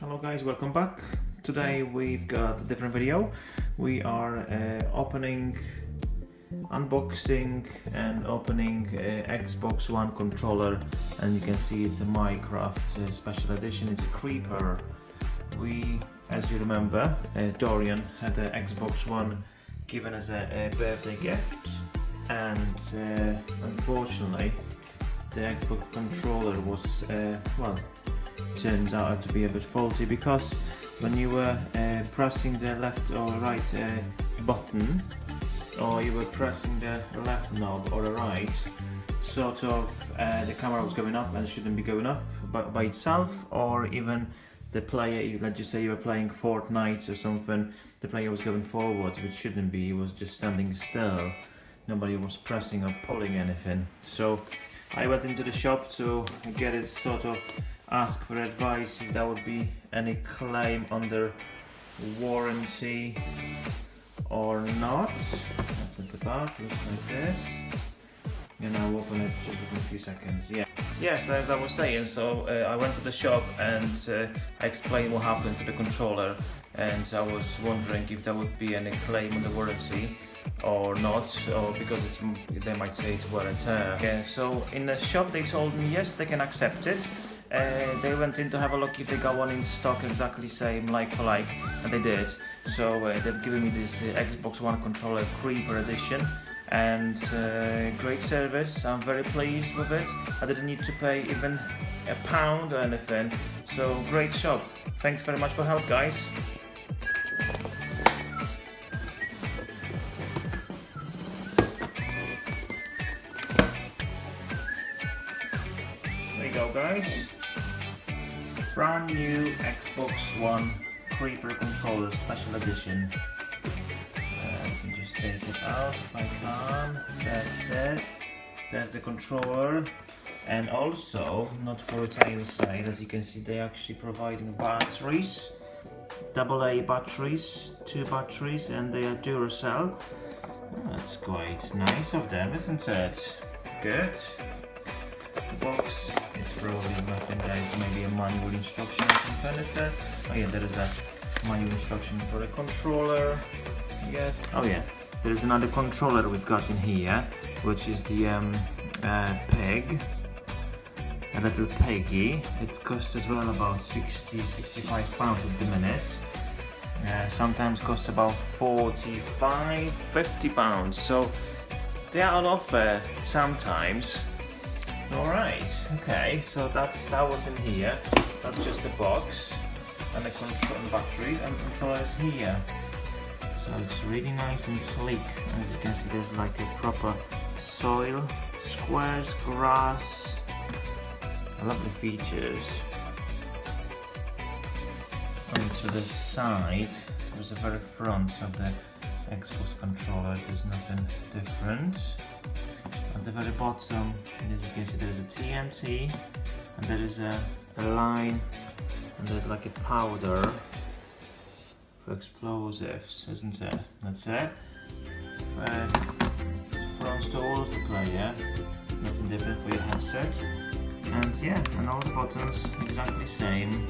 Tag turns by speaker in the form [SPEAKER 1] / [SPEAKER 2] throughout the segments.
[SPEAKER 1] Hello guys, welcome back. Today we've got a different video. We are unboxing and opening Xbox One controller, and you can see it's a Minecraft special edition. It's a creeper. As you remember, Dorian had an Xbox One given as a birthday gift, and unfortunately the Xbox controller was turns out to be a bit faulty, because when you were pressing the left or right button, or you were pressing the left knob or the right, sort of the camera was going up, and it shouldn't be going up by itself, or even the player, let's just say you were playing Fortnite or something, the player was going forward, which shouldn't be. He was just standing still. Nobody was pressing or pulling anything. So I went into the shop to get it sort of ask for advice if there would be any claim under warranty or not. That's at the back, looks like this. And I'll open it just in a few seconds. Yes, as I was saying, so I went to the shop and I explained what happened to the controller, and I was wondering if there would be any claim on the warranty or not, or because they might say it's wear and tear. Yeah, so in the shop they told me yes, they can accept it. They went in to have a look if they got one in stock exactly same, like for like, and they did. So they've given me this Xbox One controller Creeper Edition, and great service. I'm very pleased with it. I didn't need to pay even £1 or anything, so great shop. Thanks very much for help, guys. There you go, guys. Brand new Xbox One Creeper controller special edition. I can just take it out if I can. That's it. There's the controller, and also, not for retail side, as you can see, they actually providing batteries, AA batteries, 2 batteries, and they are Duracell. That's quite nice of them, isn't it? Good. The box, it's probably nothing. There is maybe a manual instruction or something. Is there? Oh yeah, there is a manual instruction for the controller. Yeah. Oh yeah, there is another controller we've got in here, which is the Pig, a little piggy. It costs as well about £60–65 at the minute. Sometimes costs about £45–50. So they are on offer sometimes. Alright, okay, so that was in here. That's just a box, and the control batteries and controllers here. So it's really nice and sleek. As you can see, there's like a proper soil, squares, grass, lovely features. And to the side, there's the very front of the Xbox controller. There's nothing different. At the very bottom, as you can see, there is a TNT, and there is a line, and there's like a powder for explosives, isn't it? That's it. Front doors to play, yeah? Nothing different for your headset. And yeah, and all the buttons exactly same.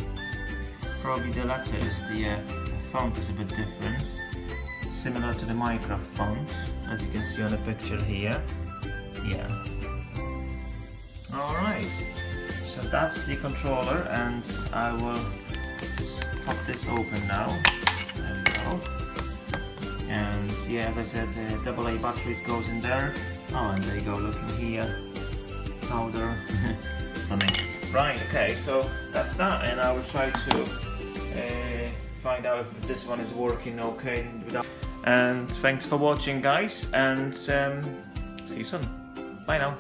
[SPEAKER 1] Probably the letters, the font is a bit different. Similar to the Minecraft font, as you can see on the picture here. Yeah. Alright, so that's the controller, and I will just pop this open now. There we go. And yeah, as I said, AA batteries goes in there. Oh, and there you go, looking here. Powder. Funny. Right, okay, so that's that, and I will try to find out if this one is working okay without. And thanks for watching, guys, and see you soon. Bye now.